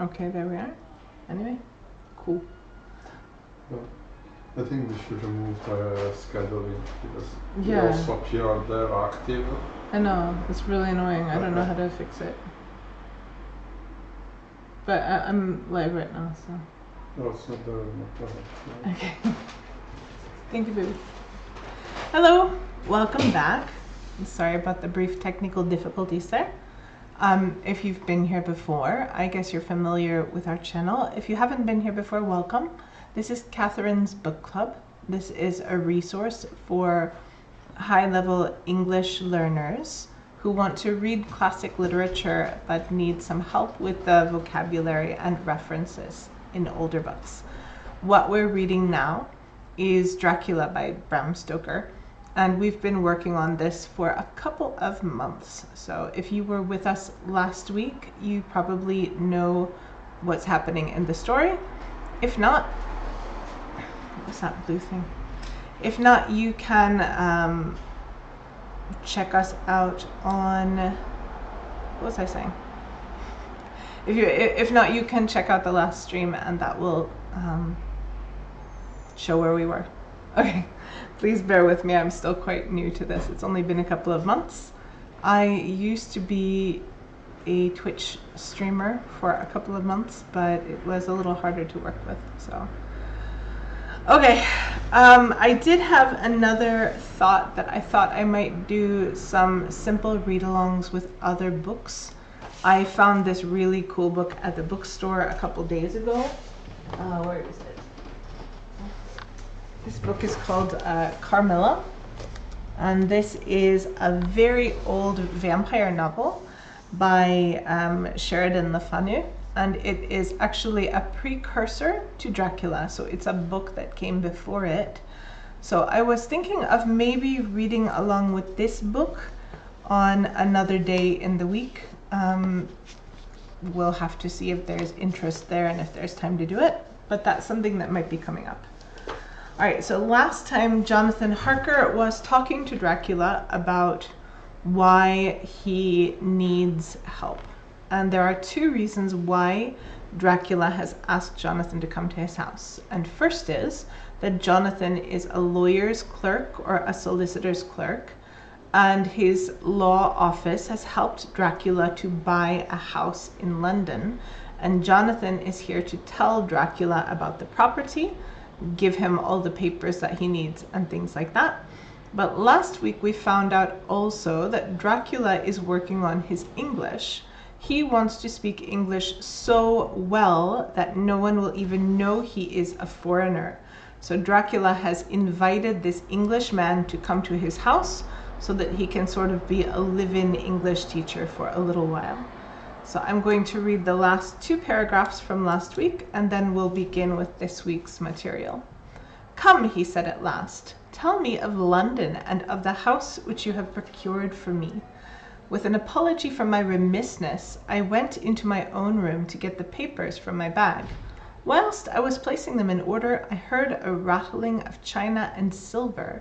Okay, there we are. Anyway, cool. I think we should remove the scheduling because we Yeah. also appear there active. I know, it's really annoying. I don't know how to fix it. But I'm live right now, so. No, it's not there. Not there. Okay. Thank you, baby. Hello, welcome back. I'm sorry about the brief technical difficulties there. If you've been here before, I guess you're familiar with our channel. If you haven't been here before, welcome. This is Catherine's Book Club. This is a resource for high-level English learners who want to read classic literature but need some help with the vocabulary and references in older books. What we're reading now is Dracula by Bram Stoker, and we've been working on this for a couple of months. So if you were with us last week, you probably know what's happening in the story. If not, what's that blue thing? If not, you can check us out on, what was I saying? If not, you can check out the last stream and that will show where we were. Okay, please bear with me. I'm still quite new to this. It's only been a couple of months. I used to be a Twitch streamer for a couple of months, but it was a little harder to work with, so. Okay, I did have another thought that I thought I might do some simple read-alongs with other books. I found this really cool book at the bookstore a couple days ago. Where is it? This book is called Carmilla, and this is a very old vampire novel by Sheridan Le Fanu, and it is actually a precursor to Dracula, so it's a book that came before it. So I was thinking of maybe reading along with this book on another day in the week. We'll have to see if there's interest there and if there's time to do it, but that's something that might be coming up. All right, so last time Jonathan Harker was talking to Dracula about why he needs help. And there are two reasons why Dracula has asked Jonathan to come to his house. And first is that Jonathan is a lawyer's clerk or a solicitor's clerk, and his law office has helped Dracula to buy a house in London. And Jonathan is here to tell Dracula about the property, give him all the papers that he needs and things like that. But last week we found out also that Dracula is working on his English. He wants to speak English so well that no one will even know he is a foreigner. So Dracula has invited this English man to come to his house so that he can sort of be a live-in English teacher for a little while. So I'm going to read the last two paragraphs from last week, and then we'll begin with this week's material. "Come," he said at last, "tell me of London and of the house which you have procured for me." With an apology for my remissness, I went into my own room to get the papers from my bag. Whilst I was placing them in order, I heard a rattling of china and silver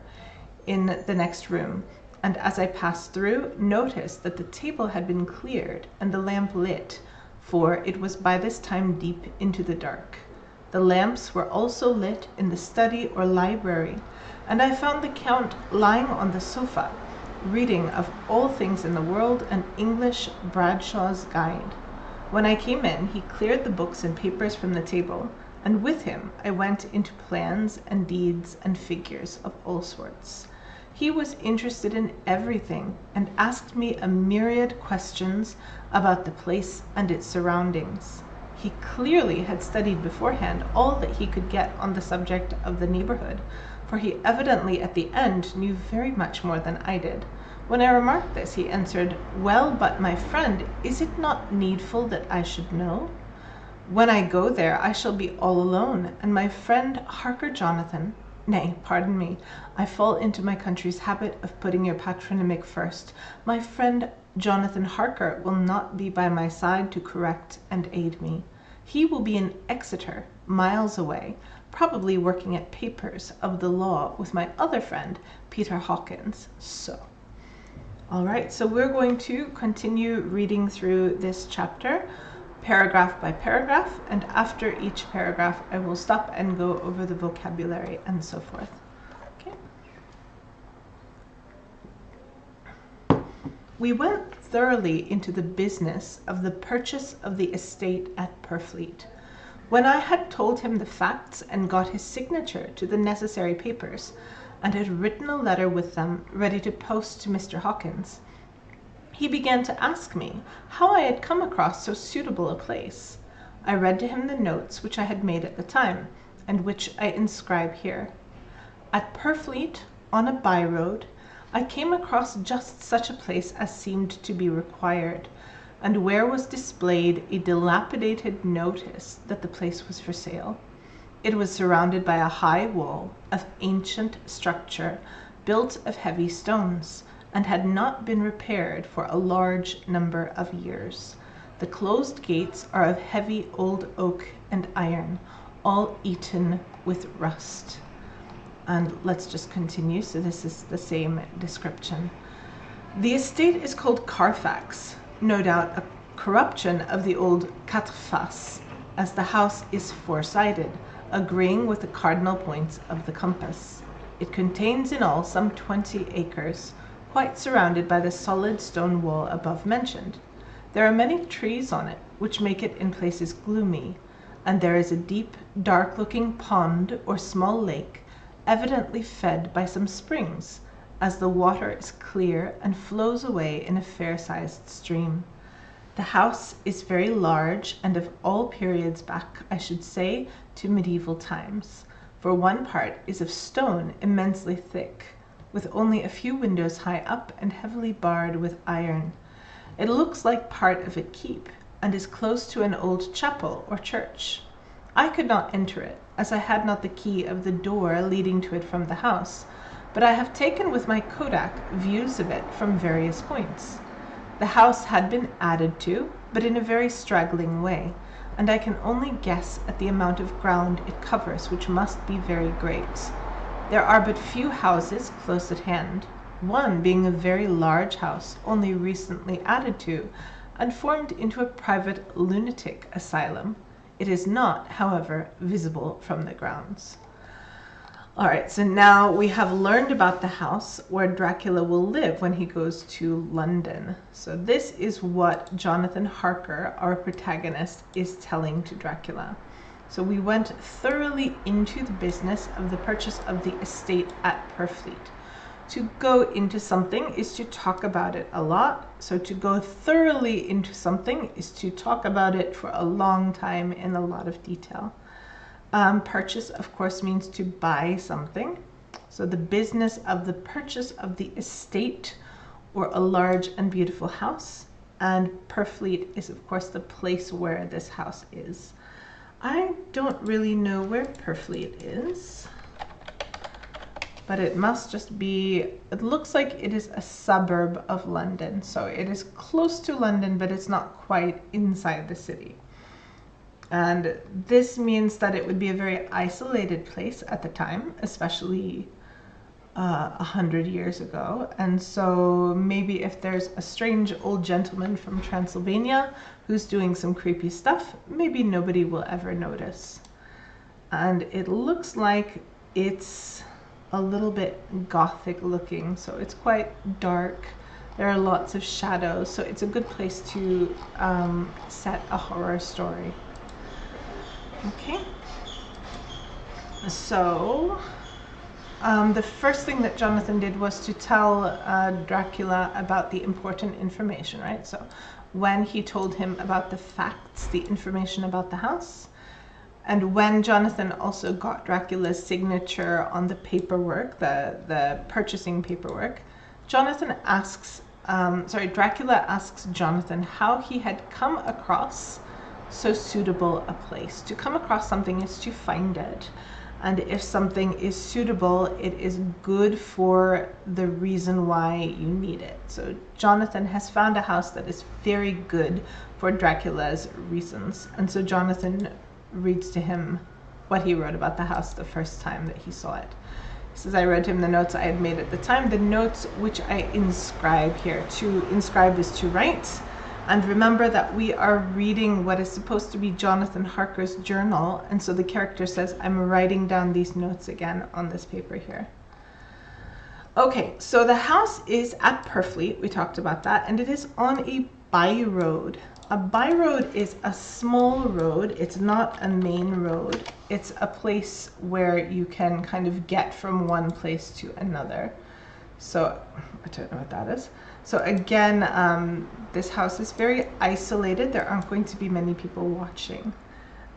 in the next room, and as I passed through, noticed that the table had been cleared and the lamp lit, for it was by this time deep into the dark. The lamps were also lit in the study or library, and I found the Count lying on the sofa, reading of all things in the world an English Bradshaw's Guide. When I came in, he cleared the books and papers from the table, and with him I went into plans and deeds and figures of all sorts. He was interested in everything and asked me a myriad questions about the place and its surroundings. He clearly had studied beforehand all that he could get on the subject of the neighborhood, for he evidently at the end knew very much more than I did. When I remarked this, he answered, "Well, but my friend, is it not needful that I should know? When I go there, I shall be all alone, and my friend Harker Jonathan, nay, pardon me, I fall into my country's habit of putting your patronymic first. My friend Jonathan Harker will not be by my side to correct and aid me. He will be in Exeter, miles away, probably working at papers of the law with my other friend, Peter Hawkins." So, all right, so we're going to continue reading through this chapter. paragraph by paragraph, and after each paragraph I will stop and go over the vocabulary and so forth. Okay. We went thoroughly into the business of the purchase of the estate at Purfleet. When I had told him the facts and got his signature to the necessary papers, and had written a letter with them ready to post to Mr. Hawkins, he began to ask me how I had come across so suitable a place. I read to him the notes which I had made at the time, and which I inscribe here. At Purfleet, on a by-road, I came across just such a place as seemed to be required, and where was displayed a dilapidated notice that the place was for sale. It was surrounded by a high wall of ancient structure, built of heavy stones, and had not been repaired for a large number of years. The closed gates are of heavy old oak and iron, all eaten with rust. And let's just continue. So this is the same description. The estate is called Carfax, no doubt a corruption of the old Carfax, as the house is four-sided, agreeing with the cardinal points of the compass. It contains in all some 20 acres, quite surrounded by the solid stone wall above mentioned. There are many trees on it, which make it in places gloomy, and there is a deep, dark-looking pond or small lake, evidently fed by some springs, as the water is clear and flows away in a fair-sized stream. The house is very large, and of all periods back, I should say, to medieval times, for one part is of stone immensely thick, with only a few windows high up and heavily barred with iron. It looks like part of a keep, and is close to an old chapel or church. I could not enter it, as I had not the key of the door leading to it from the house, but I have taken with my kodak views of it from various points. The house had been added to, but in a very straggling way, and I can only guess at the amount of ground it covers, which must be very great. There are but few houses close at hand, one being a very large house only recently added to, and formed into a private lunatic asylum. It is not, however, visible from the grounds. All right, so now we have learned about the house where Dracula will live when he goes to London. So this is what Jonathan Harker, our protagonist, is telling to Dracula. So we went thoroughly into the business of the purchase of the estate at Purfleet. To go into something is to talk about it a lot. So to go thoroughly into something is to talk about it for a long time in a lot of detail. Purchase, of course, means to buy something. So the business of the purchase of the estate, or a large and beautiful house. And Purfleet is, of course, the place where this house is. I don't really know where Purfleet is, but it must just be, it looks like it is a suburb of London. So it is close to London, but it's not quite inside the city. And this means that it would be a very isolated place at the time, especially 100 years ago. And so maybe if there's a strange old gentleman from Transylvania who's doing some creepy stuff, maybe nobody will ever notice. And it looks like it's a little bit gothic looking, so it's quite dark. There are lots of shadows, so it's a good place to set a horror story. Okay, so the first thing that Jonathan did was to tell Dracula about the important information, right? So when he told him about the facts, the information about the house, and when Jonathan also got Dracula's signature on the paperwork, the purchasing paperwork, Dracula asks Jonathan how he had come across so suitable a place. To come across something is to find it. And if something is suitable, it is good for the reason why you need it. So Jonathan has found a house that is very good for Dracula's reasons. And so Jonathan reads to him what he wrote about the house the first time that he saw it. He says, I read to him the notes I had made at the time, the notes which I inscribe here. To inscribe is to write, And remember that we are reading what is supposed to be Jonathan Harker's journal, and so the character says, I'm writing down these notes again on this paper here. Okay, so the house is at Purfleet, we talked about that, and it is on a byroad. A byroad is a small road, it's not a main road. It's a place where you can kind of get from one place to another. So, I don't know what that is. So again, this house is very isolated. There aren't going to be many people watching.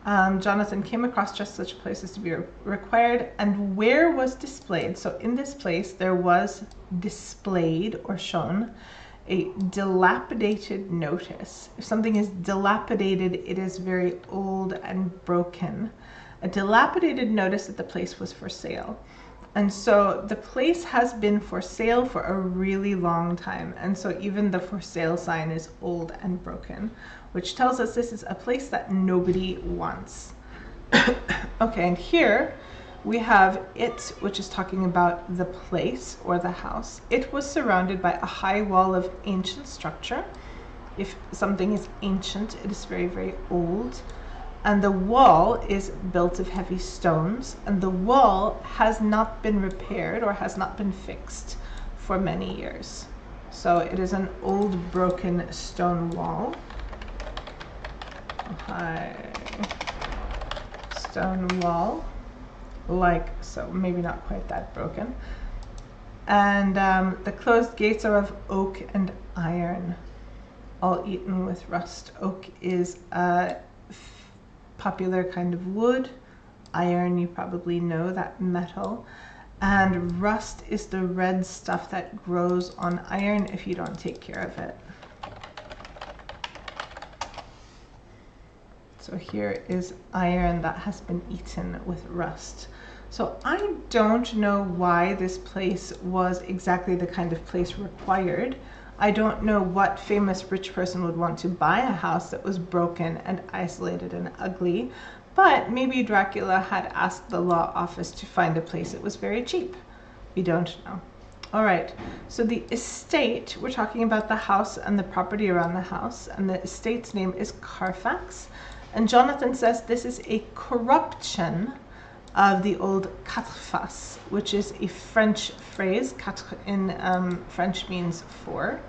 Jonathan came across just such places to be required, and where was displayed. So in this place, there was displayed or shown a dilapidated notice. If something is dilapidated, it is very old and broken. A dilapidated notice that the place was for sale. And so the place has been for sale for a really long time. And so even the for sale sign is old and broken, which tells us this is a place that nobody wants. Okay, and here we have it, which is talking about the place or the house. It was surrounded by a high wall of ancient structure. If something is ancient, it is very, very old. And the wall is built of heavy stones, and the wall has not been repaired or has not been fixed for many years. So it is an old broken stone wall. High stone wall, like so, maybe not quite that broken. And the closed gates are of oak and iron, all eaten with rust. Oak is a popular kind of wood. Iron, you probably know, that metal. And rust is the red stuff that grows on iron if you don't take care of it. So here is iron that has been eaten with rust. So I don't know why this place was exactly the kind of place required. I don't know what famous rich person would want to buy a house that was broken and isolated and ugly, but maybe Dracula had asked the law office to find a place that was very cheap. We don't know. All right, so the estate, we're talking about the house and the property around the house, and the estate's name is Carfax. And Jonathan says this is a corruption of the old quatre-face, which is a French phrase. Quatre in French means four,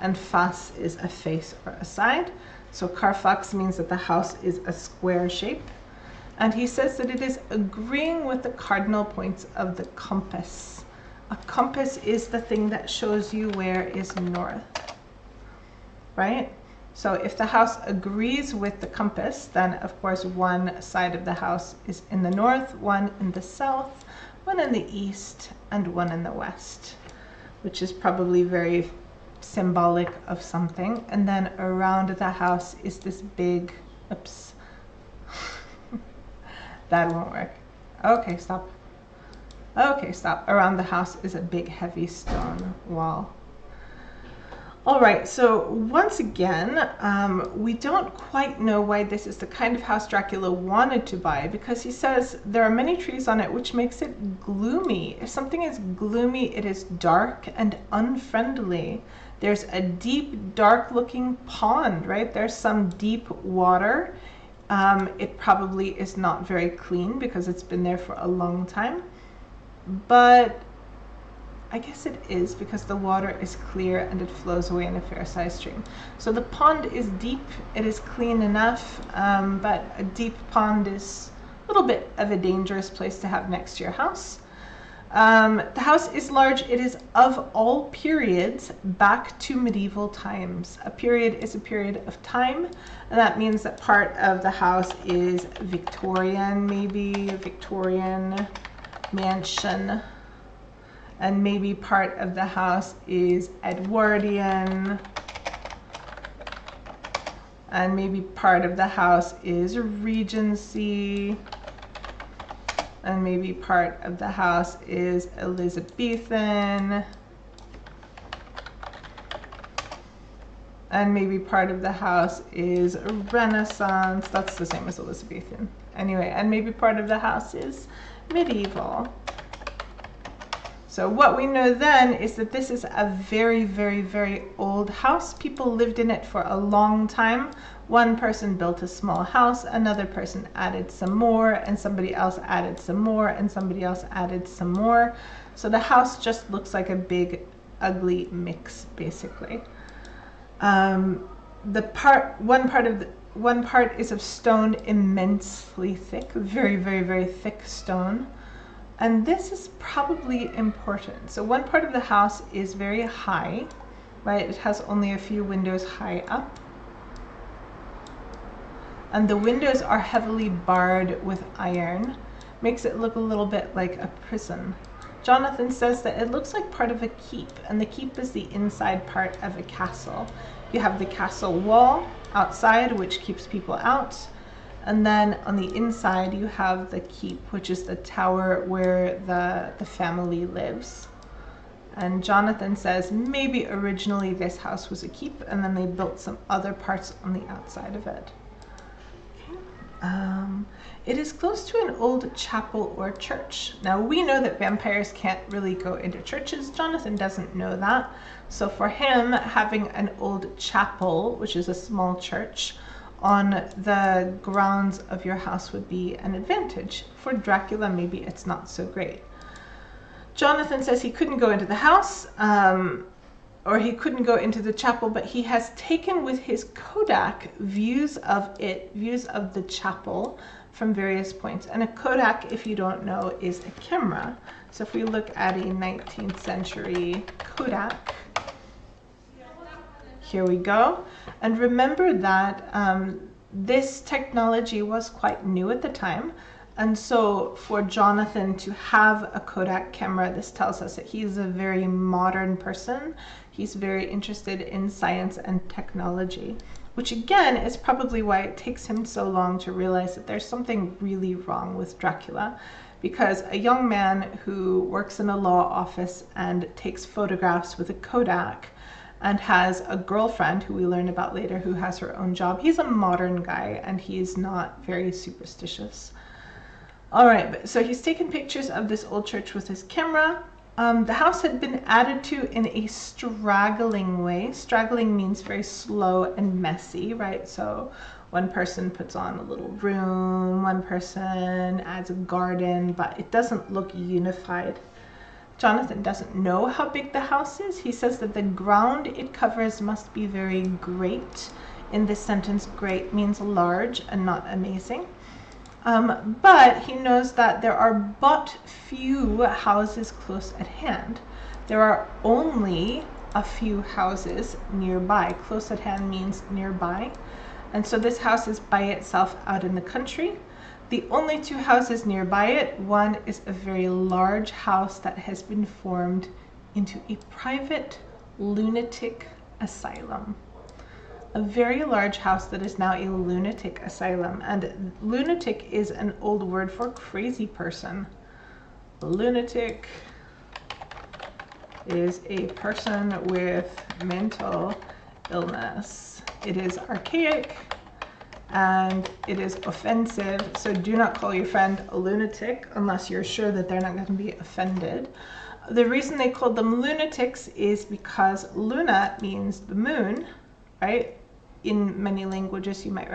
and face is a face or a side. So Carfax means that the house is a square shape. And he says that it is agreeing with the cardinal points of the compass. A compass is the thing that shows you where is north, right? So if the house agrees with the compass, then of course one side of the house is in the north, one in the south, one in the east, and one in the west, which is probably very symbolic of something. And then around the house is this big, oops, that won't work. Okay, stop. Okay, stop. Around the house is a big heavy stone wall. All right, so once again, we don't quite know why this is the kind of house Dracula wanted to buy, because he says there are many trees on it, which makes it gloomy. If something is gloomy, it is dark and unfriendly. There's a deep, dark-looking pond, right? There's some deep water. It probably is not very clean because it's been there for a long time, but I guess it is because the water is clear and it flows away in a fair-sized stream. So the pond is deep, it is clean enough, but a deep pond is a little bit of a dangerous place to have next to your house. The house is large. It is of all periods back to medieval times. A period is a period of time, and that means that part of the house is Victorian, maybe Victorian mansion. And maybe part of the house is Edwardian, and maybe part of the house is Regency, and maybe part of the house is Elizabethan, and maybe part of the house is Renaissance. That's the same as Elizabethan. Anyway, and maybe part of the house is medieval. So what we know then is that this is a very, very, very old house. People lived in it for a long time. One person built a small house, another person added some more, and somebody else added some more, and somebody else added some more. So the house just looks like a big, ugly mix, basically. One part is of stone, immensely thick, very, very, very thick stone. And this is probably important. So one part of the house is very high, right? It has only a few windows high up. And the windows are heavily barred with iron. Makes it look a little bit like a prison. Jonathan says that it looks like part of a keep, and the keep is the inside part of a castle. You have the castle wall outside, which keeps people out. And then on the inside, you have the keep, which is the tower where the family lives. And Jonathan says maybe originally this house was a keep, and then they built some other parts on the outside of it. It is close to an old chapel or church. Now we know that vampires can't really go into churches. Jonathan doesn't know that. So for him, having an old chapel, which is a small church, on the grounds of your house would be an advantage. For Dracula, maybe it's not so great. Jonathan says he couldn't go into the house, or he couldn't go into the chapel, but he has taken with his Kodak views of the chapel from various points. And a Kodak, if you don't know, is a camera. So if we look at a 19th century Kodak, here we go. And remember that this technology was quite new at the time. And so for Jonathan to have a Kodak camera, this tells us that he's a very modern person. He's very interested in science and technology, which again is probably why it takes him so long to realize that there's something really wrong with Dracula. Because a young man who works in a law office and takes photographs with a Kodak and has a girlfriend who we learn about later who has her own job, he's a modern guy and he's not very superstitious. All right, so he's taken pictures of this old church with his camera. The house had been added to in a straggling way. Straggling means very slow and messy, right? So one person puts on a little room, one person adds a garden, but it doesn't look unified. Jonathan doesn't know how big the house is. He says that the ground it covers must be very great. In this sentence, great means large and not amazing. But he knows that there are but few houses close at hand. There are only a few houses nearby. Close at hand means nearby. And so this house is by itself out in the country. The only two houses nearby it, one is a very large house that has been formed into a private lunatic asylum. A very large house that is now a lunatic asylum. And lunatic is an old word for crazy person. Lunatic is a person with mental illness. It is archaic and it is offensive, so do not call your friend a lunatic unless you're sure that they're not going to be offended. The reason they called them lunatics is because luna means the moon, right? In many languages you might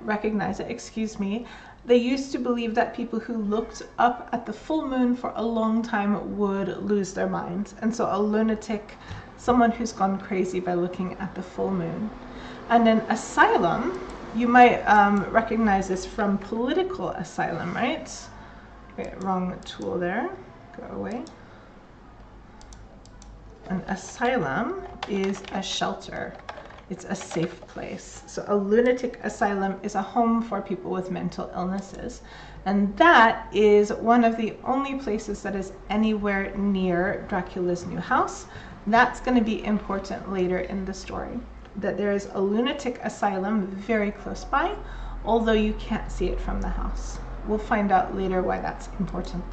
recognize it, excuse me. They used to believe that people who looked up at the full moon for a long time would lose their minds. And so a lunatic, someone who's gone crazy by looking at the full moon. And an asylum, you might recognize this from political asylum, right? Okay, wrong tool there, go away. An asylum is a shelter. It's a safe place. So a lunatic asylum is a home for people with mental illnesses. And that is one of the only places that is anywhere near Dracula's new house. That's going to be important later in the story, that there is a lunatic asylum very close by, although you can't see it from the house. We'll find out later why that's important.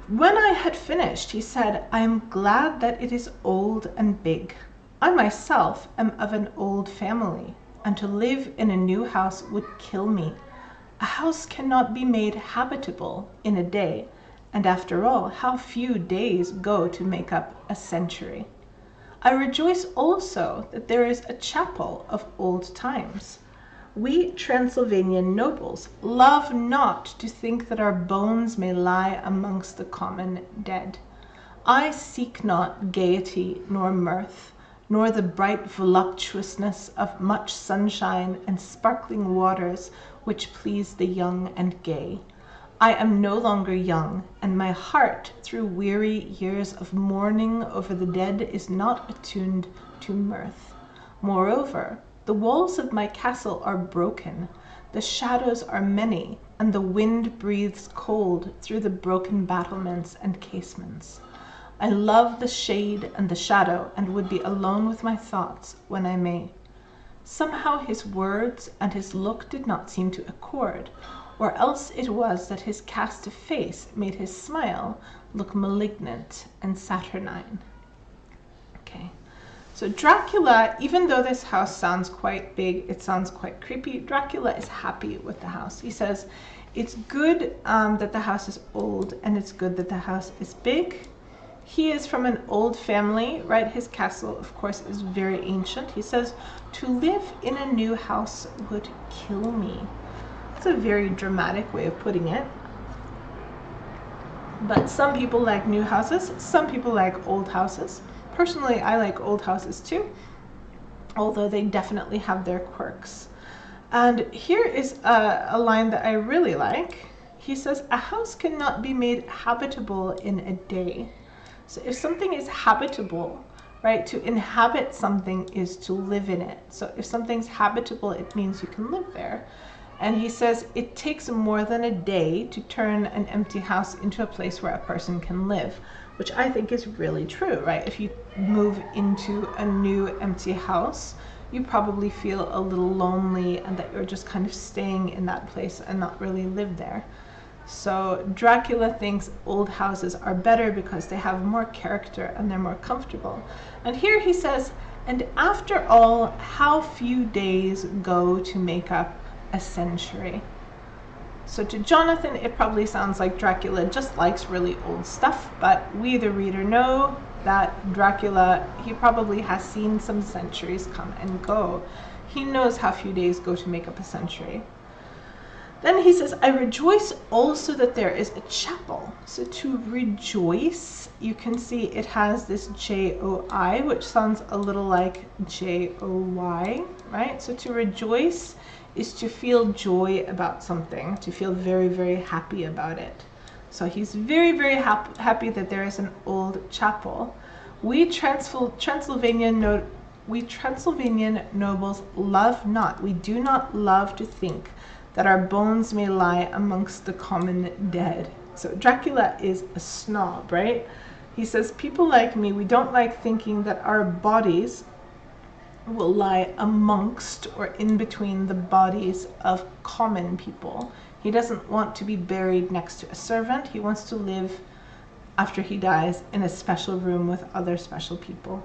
When I had finished, he said, I am glad that it is old and big. I myself am of an old family, and to live in a new house would kill me. A house cannot be made habitable in a day, And after all, how few days go to make up a century. I rejoice also that there is a chapel of old times. We Transylvanian nobles love not to think that our bones may lie amongst the common dead. I seek not gaiety nor mirth, nor the bright voluptuousness of much sunshine and sparkling waters which please the young and gay. I am no longer young, and my heart, through weary years of mourning over the dead, is not attuned to mirth. Moreover, the walls of my castle are broken, the shadows are many, and the wind breathes cold through the broken battlements and casements. I love the shade and the shadow, and would be alone with my thoughts when I may. Somehow his words and his look did not seem to accord, or else it was that his cast of face made his smile look malignant and saturnine. Okay, so Dracula, even though this house sounds quite big, it sounds quite creepy, Dracula is happy with the house. He says, it's good that the house is old, and it's good that the house is big. He is from an old family, right? His castle, of course, is very ancient. He says, to live in a new house would kill me. It's a very dramatic way of putting it. But some people like new houses, some people like old houses. Personally, I like old houses too, although they definitely have their quirks. And here is a line that I really like. He says, a house cannot be made habitable in a day. So if something is habitable, right, to inhabit something is to live in it. So if something's habitable, it means you can live there. And he says it takes more than a day to turn an empty house into a place where a person can live, which I think is really true, right? If you move into a new empty house, you probably feel a little lonely and that you're just kind of staying in that place and not really live there. So Dracula thinks old houses are better because they have more character and they're more comfortable. And here he says, and after all, how few days go to make up a century. So to Jonathan, it probably sounds like Dracula just likes really old stuff, but we, the reader, know that Dracula, he probably has seen some centuries come and go. He knows how few days go to make up a century. Then he says, I rejoice also that there is a chapel. So to rejoice, you can see it has this J-O-I, which sounds a little like J-O-Y, right? So to rejoice is to feel joy about something, to feel very, very happy about it. So he's very, very happy that there is an old chapel. We Transylvanian nobles love not, we do not love to think that our bones may lie amongst the common dead. So Dracula is a snob, right? He says, people like me, we don't like thinking that our bodies will lie amongst or in between the bodies of common people. He doesn't want to be buried next to a servant. He wants to live, after he dies, in a special room with other special people.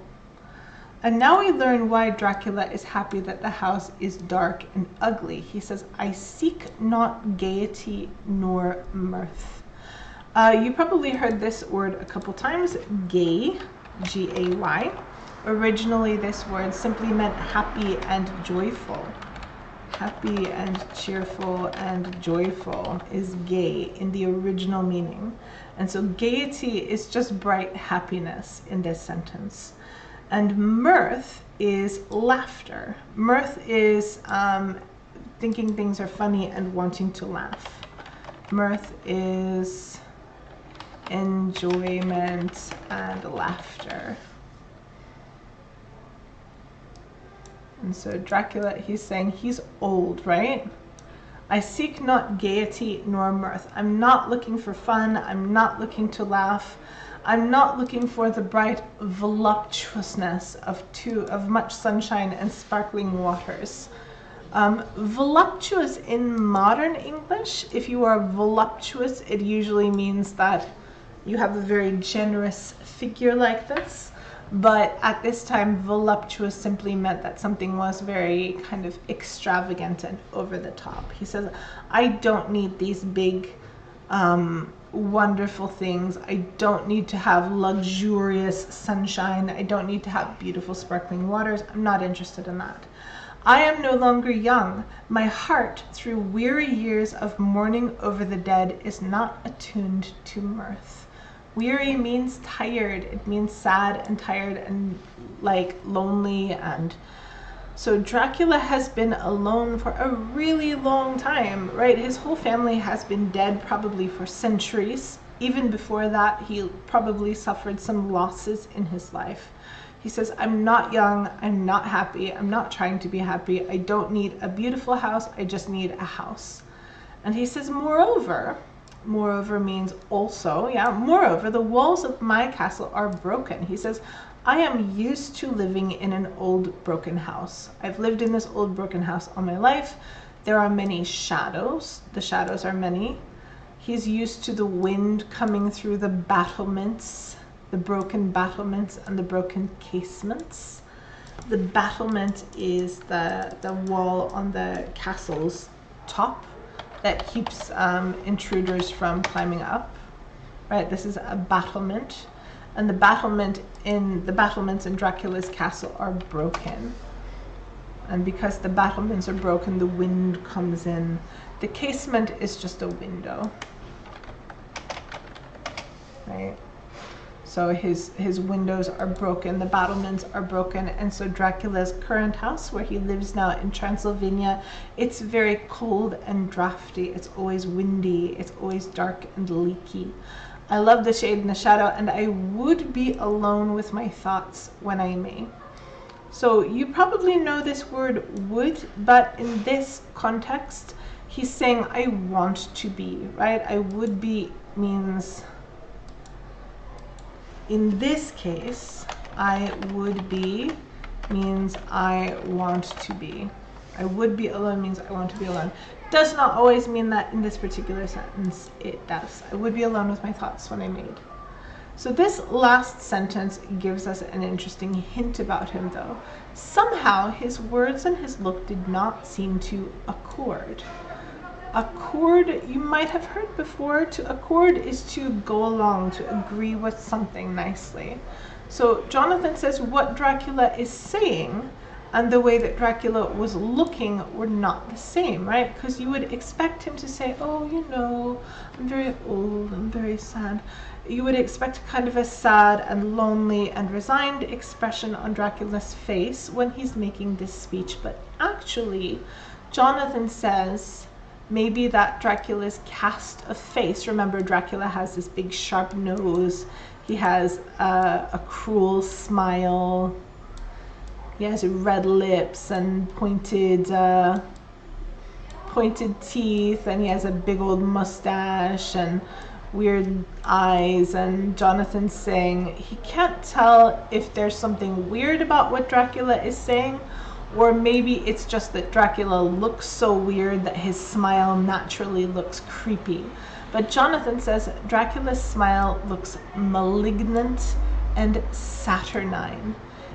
And now we learn why Dracula is happy that the house is dark and ugly. He says, I seek not gaiety nor mirth. You probably heard this word a couple times, gay, G-A-Y. Originally, this word simply meant happy and joyful. Happy and cheerful and joyful is gay in the original meaning. And so gaiety is just bright happiness in this sentence. And mirth is laughter. Mirth is thinking things are funny and wanting to laugh. Mirth is enjoyment and laughter. And so Dracula, he's saying he's old, right? I seek not gaiety nor mirth. I'm not looking for fun. I'm not looking to laugh. I'm not looking for the bright voluptuousness of much sunshine and sparkling waters. Voluptuous in modern English, if you are voluptuous, it usually means that you have a very generous figure like this. But at this time, voluptuous simply meant that something was very kind of extravagant and over the top. He says, I don't need these big wonderful things. I don't need to have luxurious sunshine. I don't need to have beautiful sparkling waters. I'm not interested in that. I am no longer young. My heart, through weary years of mourning over the dead, is not attuned to mirth. Weary means tired. It means sad and tired and like lonely. And so Dracula has been alone for a really long time, right? His whole family has been dead probably for centuries. Even before that, he probably suffered some losses in his life. He says, I'm not young, I'm not happy, I'm not trying to be happy, I don't need a beautiful house, I just need a house. And he says, moreover means also, yeah, moreover, the walls of my castle are broken. He says, I am used to living in an old broken house. I've lived in this old broken house all my life. There are many shadows. The shadows are many. He's used to the wind coming through the battlements, the broken battlements and the broken casements. The battlement is the wall on the castle's top that keeps intruders from climbing up, right? This is a battlement, and the battlements in Dracula's castle are broken. And because the battlements are broken, the wind comes in. The casement is just a window, right? So his windows are broken, the battlements are broken, and so Dracula's current house, where he lives now in Transylvania, it's very cold and drafty. It's always windy. It's always dark and leaky. I love the shade and the shadow, and I would be alone with my thoughts when I may. So you probably know this word would, but in this context, he's saying I want to be, right? I would be means, in this case, I would be means I want to be. I would be alone means I want to be alone. Does not always mean that in this particular sentence. It does. I would be alone with my thoughts when I made. So this last sentence gives us an interesting hint about him, though. Somehow his words and his look did not seem to accord. Accord, you might have heard before. To accord is to go along, to agree with something nicely. So Jonathan says what Dracula is saying and the way that Dracula was looking were not the same, right? Because you would expect him to say, oh, you know, I'm very old, I'm very sad. You would expect kind of a sad and lonely and resigned expression on Dracula's face when he's making this speech. But actually, Jonathan says maybe that Dracula's cast of face, remember Dracula has this big sharp nose, he has a cruel smile, he has red lips and pointed teeth, and he has a big old mustache and weird eyes. And Jonathan's saying he can't tell if there's something weird about what Dracula is saying, or maybe it's just that Dracula looks so weird that his smile naturally looks creepy. But Jonathan says Dracula's smile looks malignant and saturnine.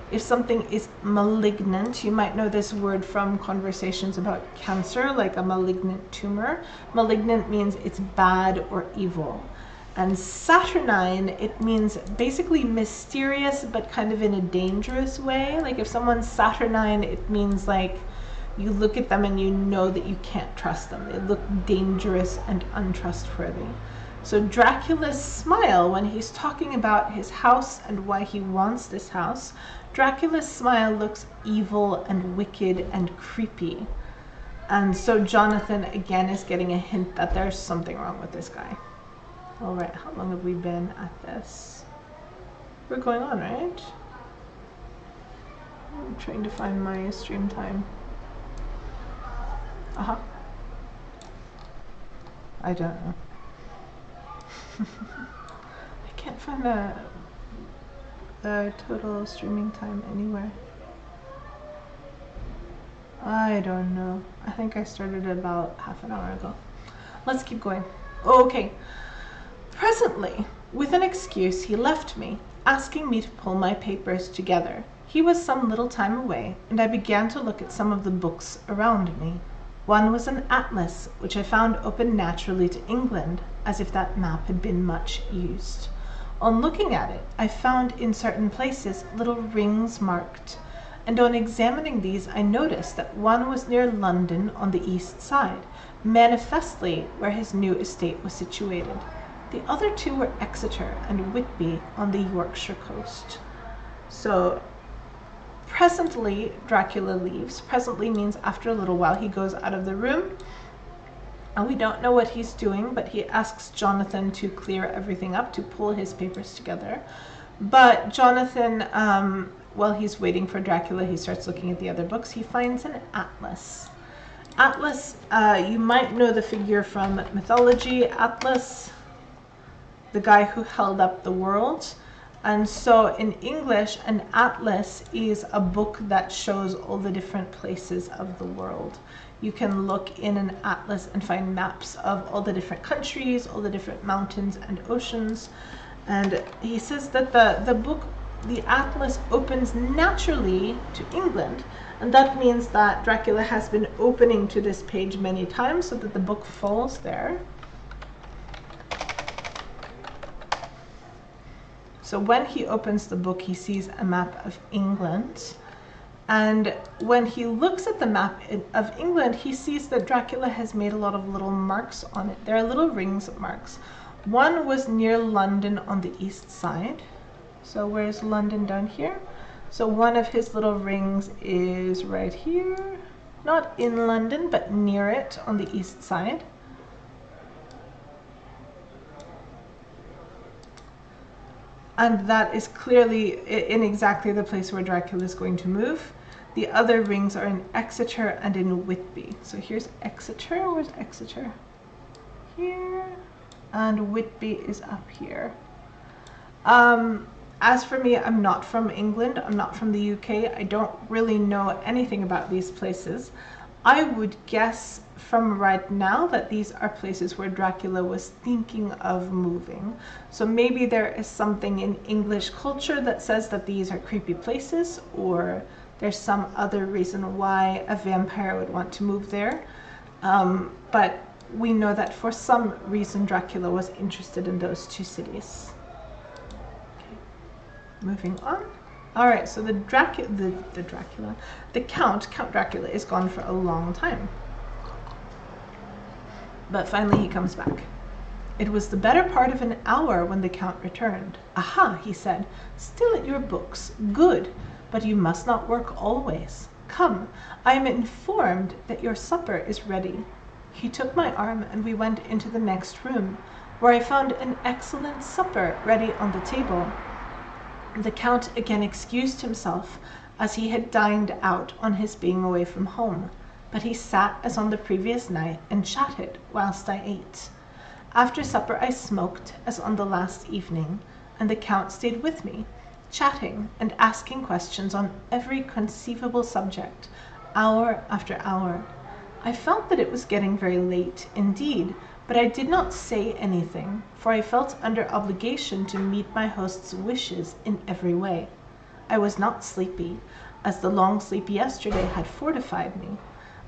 If something is malignant, you might know this word from conversations about cancer, like a malignant tumor. Malignant means it's bad or evil. And saturnine, it means basically mysterious, but kind of in a dangerous way. Like if someone's saturnine, it means like you look at them and you know that you can't trust them. They look dangerous and untrustworthy. So Dracula's smile, when he's talking about his house and why he wants this house, Dracula's smile looks evil and wicked and creepy. And so Jonathan again is getting a hint that there's something wrong with this guy. All right, how long have we been at this? We're going on, right? I'm trying to find my stream time. I don't know. I can't find the total streaming time anywhere. I don't know. I think I started about half an hour ago. Let's keep going. Okay. Presently, with an excuse, he left me, asking me to pull my papers together. He was some little time away, and I began to look at some of the books around me. One was an atlas, which I found open naturally to England, as if that map had been much used. On looking at it, I found in certain places little rings marked, and on examining these I noticed that one was near London on the east side, manifestly where his new estate was situated. The other two were Exeter and Whitby on the Yorkshire coast. So presently Dracula leaves. Presently means after a little while he goes out of the room. And we don't know what he's doing, but he asks Jonathan to clear everything up, to pull his papers together. But Jonathan, while he's waiting for Dracula, he starts looking at the other books. He finds an atlas. Atlas, you might know the figure from mythology. Atlas, the guy who held up the world. And so in English, an atlas is a book that shows all the different places of the world. You can look in an atlas and find maps of all the different countries, all the different mountains and oceans. And he says that the book, the atlas, opens naturally to England. And that means that Dracula has been opening to this page many times so that the book falls there. So when he opens the book, he sees a map of England. And when he looks at the map of England, he sees that Dracula has made a lot of little marks on it. There are little rings marks. One was near London on the east side. So where's London down here? So one of his little rings is right here. Not in London, but near it on the east side. And that is clearly in exactly the place where Dracula is going to move. The other rings are in Exeter and in Whitby. So here's Exeter. Where's Exeter? Here. And Whitby is up here. As for me, I'm not from England. I'm not from the UK. I don't really know anything about these places. I would guess from right now that these are places where Dracula was thinking of moving. So maybe there is something in English culture that says that these are creepy places, or there's some other reason why a vampire would want to move there. But we know that for some reason Dracula was interested in those two cities. Okay. Moving on. All right, so the Count Dracula is gone for a long time. But finally he comes back. It was the better part of an hour when the Count returned. Aha, he said, still at your books. Good, but you must not work always. Come, I am informed that your supper is ready. He took my arm and we went into the next room, where I found an excellent supper ready on the table. The Count again excused himself, as he had dined out on his being away from home, but he sat as on the previous night and chatted whilst I ate. After supper I smoked as on the last evening, and the Count stayed with me, chatting and asking questions on every conceivable subject, hour after hour. I felt that it was getting very late indeed, but I did not say anything, for I felt under obligation to meet my host's wishes in every way. I was not sleepy, as the long sleep yesterday had fortified me,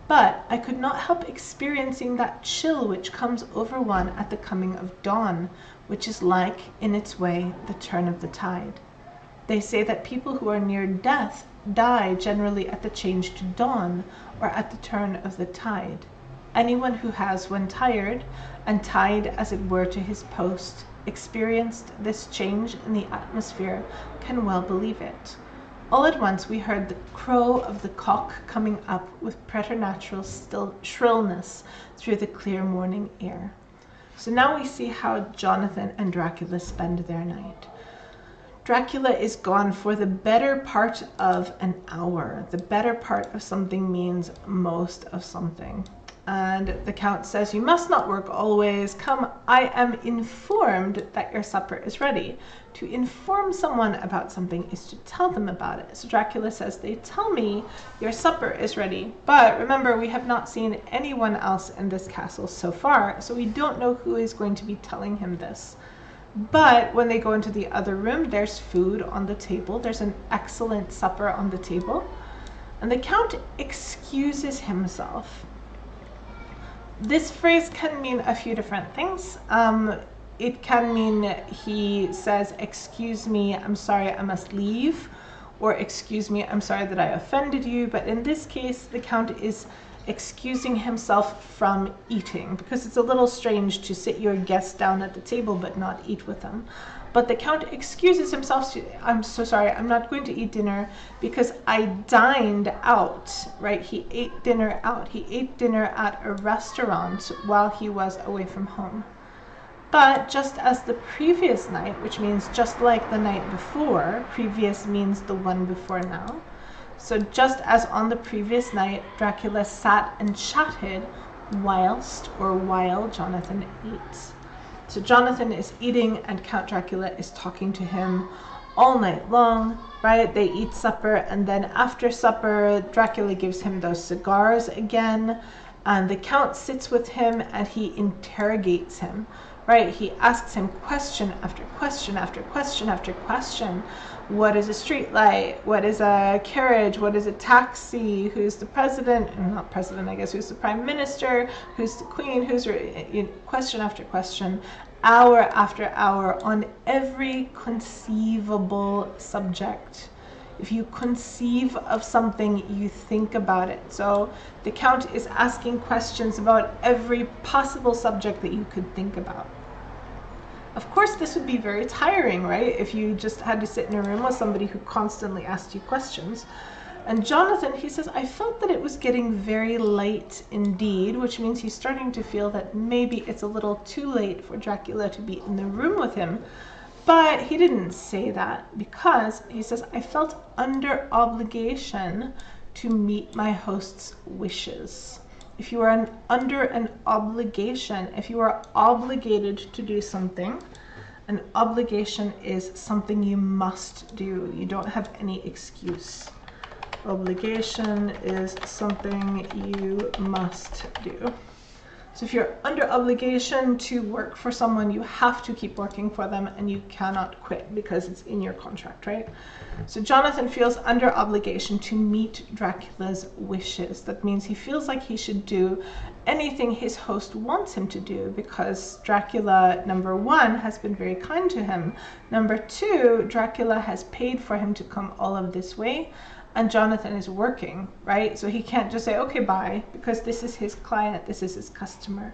but I could not help experiencing that chill which comes over one at the coming of dawn, which is like, in its way, the turn of the tide. They say that people who are near death die generally at the change to dawn, or at the turn of the tide. Anyone who has, when tired, and tied as it were to his post, experienced this change in the atmosphere, can well believe it. All at once we heard the crow of the cock coming up with preternatural shrillness through the clear morning air. So now we see how Jonathan and Dracula spend their night. Dracula is gone for the better part of an hour. The better part of something means most of something. And the Count says, you must not work always. Come, I am informed that your supper is ready. To inform someone about something is to tell them about it. So Dracula says, they tell me your supper is ready. But remember, we have not seen anyone else in this castle so far, so we don't know who is going to be telling him this. But when they go into the other room, there's food on the table. There's an excellent supper on the table. And the Count excuses himself. This phrase can mean a few different things. It can mean he says, excuse me, I'm sorry, I must leave, or excuse me, I'm sorry that I offended you. But in this case, the Count is excusing himself from eating, because it's a little strange to sit your guests down at the table but not eat with them. But the Count excuses himself. I'm so sorry, I'm not going to eat dinner because I dined out, right? He ate dinner out. He ate dinner at a restaurant while he was away from home. But just as the previous night, which means just like the night before, previous means the one before now. So just as on the previous night, Dracula sat and chatted while Jonathan ate. So Jonathan is eating and Count Dracula is talking to him all night long, right? They eat supper, and then after supper, Dracula gives him those cigars again, and the Count sits with him and he interrogates him, right? He asks him question after question after question after question. What is a street light? What is a carriage? What is a taxi? Who's the president? Not president, I guess. Who's the prime minister? Who's the queen? Question after question, hour after hour, on every conceivable subject. If you conceive of something, you think about it. So the Count is asking questions about every possible subject that you could think about. Of course, this would be very tiring, right? If you just had to sit in a room with somebody who constantly asked you questions. And Jonathan, he says, I felt that it was getting very late indeed, which means he's starting to feel that maybe it's a little too late for Dracula to be in the room with him. But he didn't say that because he says, I felt under obligation to meet my host's wishes. If you are under an obligation, if you are obligated to do something, an obligation is something you must do. You don't have any excuse. Obligation is something you must do. So if you're under obligation to work for someone, you have to keep working for them and you cannot quit because it's in your contract, right? So Jonathan feels under obligation to meet Dracula's wishes. That means he feels like he should do anything his host wants him to do because Dracula, number one, has been very kind to him. Number two, Dracula has paid for him to come all of this way. And Jonathan is working, right? So he can't just say, okay, bye, because this is his client, this is his customer.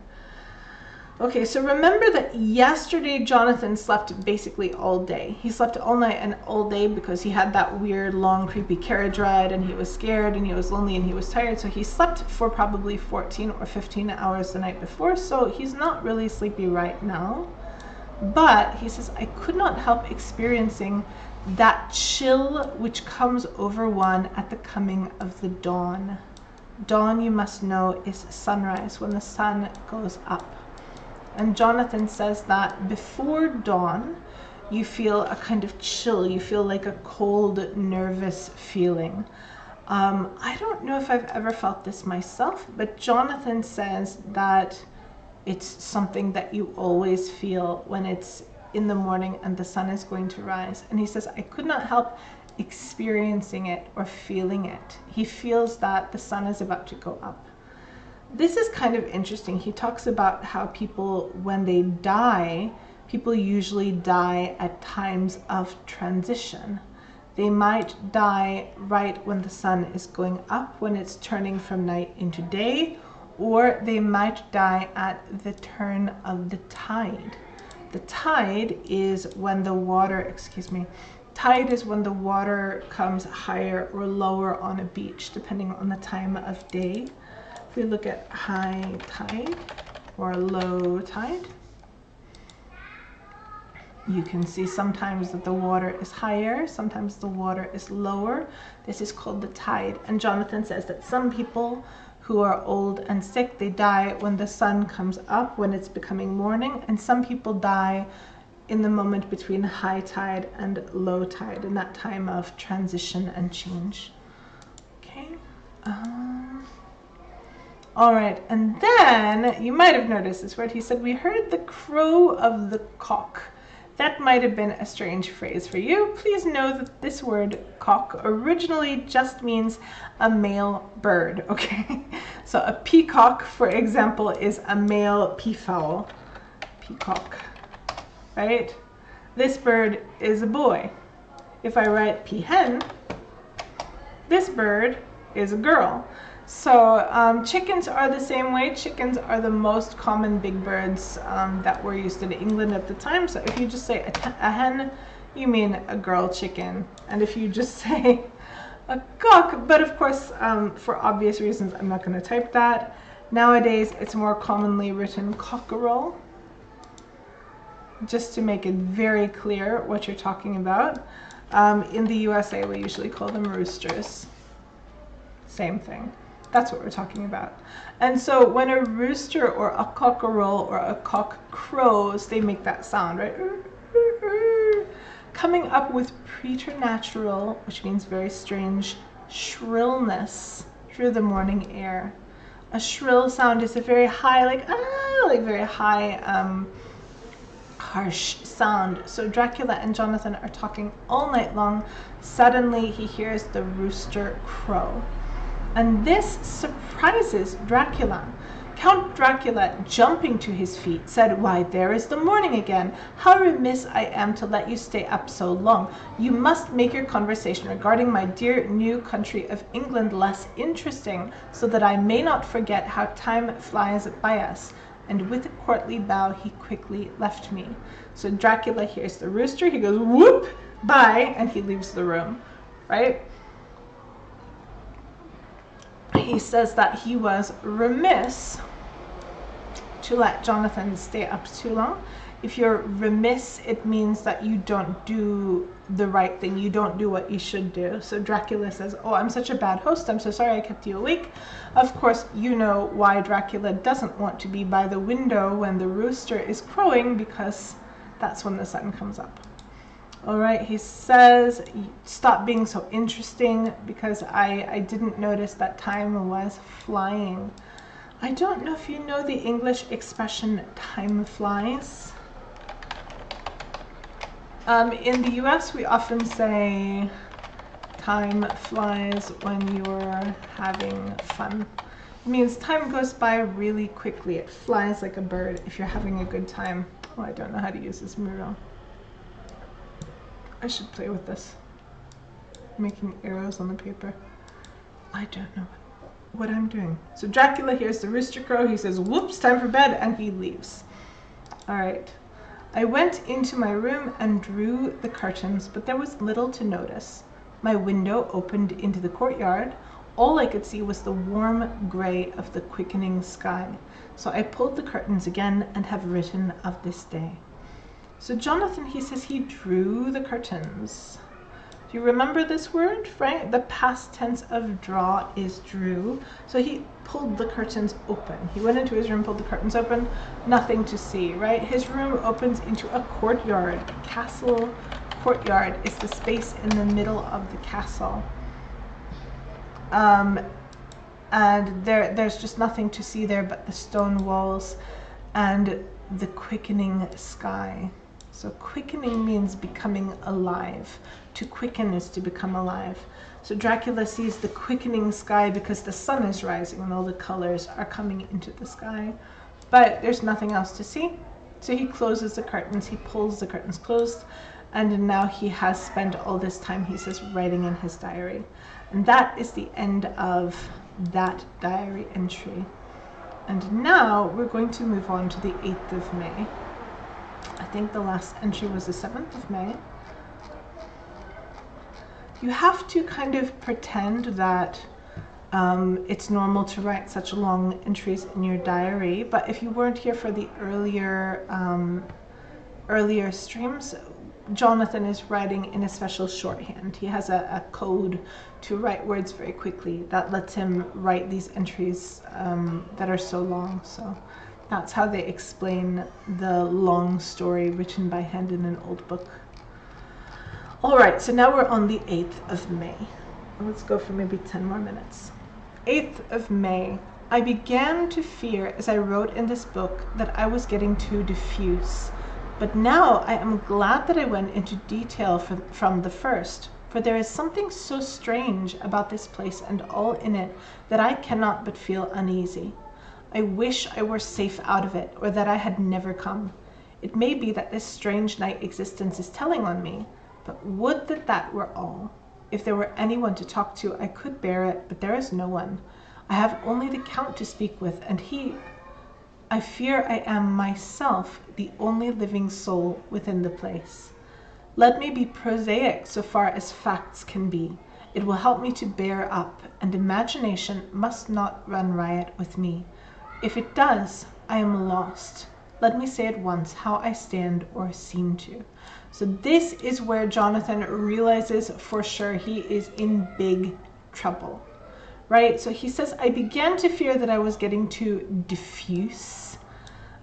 Okay, so remember that yesterday Jonathan slept basically all day. He slept all night and all day because he had that weird, long, creepy carriage ride and he was scared and he was lonely and he was tired. So he slept for probably 14 or 15 hours the night before. So he's not really sleepy right now. But he says, I could not help experiencing that chill which comes over one at the coming of the dawn. Dawn, you must know, is sunrise, when the sun goes up. And Jonathan says that before dawn, you feel a kind of chill. You feel like a cold, nervous feeling. I don't know if I've ever felt this myself, but Jonathan says that it's something that you always feel when it's in the morning and the sun is going to rise. And he says, I could not help experiencing it or feeling it. He feels that the sun is about to go up. This is kind of interesting. He talks about how people, when they die, people usually die at times of transition. They might die right when the sun is going up, when it's turning from night into day, or they might die at the turn of the tide. The tide is when the water, tide is when the water comes higher or lower on a beach, depending on the time of day. If we look at high tide or low tide, you can see sometimes that the water is higher, sometimes the water is lower. This is called the tide. And Jonathan says that some people who are old and sick, they die when the sun comes up, when it's becoming morning, and some people die in the moment between high tide and low tide, in that time of transition and change. Okay. All right, and then you might have noticed this word. He said, we heard the crow of the cock. that might have been a strange phrase for you. Please know that this word cock originally just means a male bird, okay? So a peacock, for example, is a male peafowl. Peacock, right? This bird is a boy. If I write peahen, this bird is a girl. So chickens are the same way. Chickens are the most common big birds that were used in England at the time. So if you just say a hen, you mean a girl chicken. And if you just say a cock, but of course, for obvious reasons, I'm not going to type that. Nowadays, it's more commonly written cockerel, just to make it very clear what you're talking about. In the USA, we usually call them roosters. Same thing. That's what we're talking about. And so when a rooster or a cockerel or a cock crows, they make that sound, right? Coming up with preternatural, which means very strange, shrillness through the morning air. A shrill sound is a very high, like very high, harsh sound. So Dracula and Jonathan are talking all night long. Suddenly he hears the rooster crow. And this surprises Dracula. Count Dracula, jumping to his feet, said, "Why, there is the morning again. How remiss I am to let you stay up so long. You must make your conversation regarding my dear new country of England less interesting, so that I may not forget how time flies by us." And with a courtly bow, he quickly left me. So Dracula hears the rooster, he goes, whoop, bye, and he leaves the room, right? He says that he was remiss to let Jonathan stay up too long. If you're remiss, it means that you don't do the right thing. You don't do what you should do. So Dracula says, "Oh, I'm such a bad host. I'm so sorry I kept you awake." Of course, you know why Dracula doesn't want to be by the window when the rooster is crowing, because that's when the sun comes up. All right, he says, "Stop being so interesting, because I didn't notice that time was flying." I don't know if you know the English expression "time flies." In the US, we often say time flies when you're having fun. It means time goes by really quickly. It flies like a bird if you're having a good time. Oh, I don't know how to use this mural. I should play with this. Making arrows on the paper. I don't know what I'm doing. So Dracula hears the rooster crow. He says, "Whoops, time for bed," and he leaves. All right. I went into my room and drew the curtains, but there was little to notice. My window opened into the courtyard. All I could see was the warm gray of the quickening sky. So I pulled the curtains again and have written of this day. So Jonathan, he says he drew the curtains. Do you remember this word, right? The past tense of draw is drew. So he pulled the curtains open. He went into his room, pulled the curtains open, nothing to see, right? His room opens into a courtyard. Castle courtyard is the space in the middle of the castle. And there's just nothing to see there but the stone walls and the quickening sky. So quickening means becoming alive. To quicken is to become alive. So Dracula sees the quickening sky because the sun is rising and all the colors are coming into the sky. But there's nothing else to see. So he closes the curtains, he pulls the curtains closed, and now he has spent all this time, he says, writing in his diary. And that is the end of that diary entry. And now we're going to move on to the 8th of May. I think the last entry was the 7th of May. You have to kind of pretend that it's normal to write such long entries in your diary, but if you weren't here for the earlier streams, Jonathan is writing in a special shorthand. He has a code to write words very quickly that lets him write these entries that are so long. So that's how they explain the long story written by hand in an old book. All right, so now we're on the 8th of May. Let's go for maybe 10 more minutes. 8th of May. I began to fear as I wrote in this book that I was getting too diffuse, But now I am glad that I went into detail from the first, for there is something so strange about this place and all in it that I cannot but feel uneasy. I wish I were safe out of it, or that I had never come. It may be that this strange night existence is telling on me, but would that that were all. If there were anyone to talk to, I could bear it, but there is no one. I have only the Count to speak with, and I fear I am myself the only living soul within the place. Let me be prosaic so far as facts can be. It will help me to bear up, and imagination must not run riot with me. If it does, I am lost. Let me say at once how I stand or seem to. So this is where Jonathan realizes for sure he is in big trouble, right? So he says, I began to fear that I was getting too diffuse.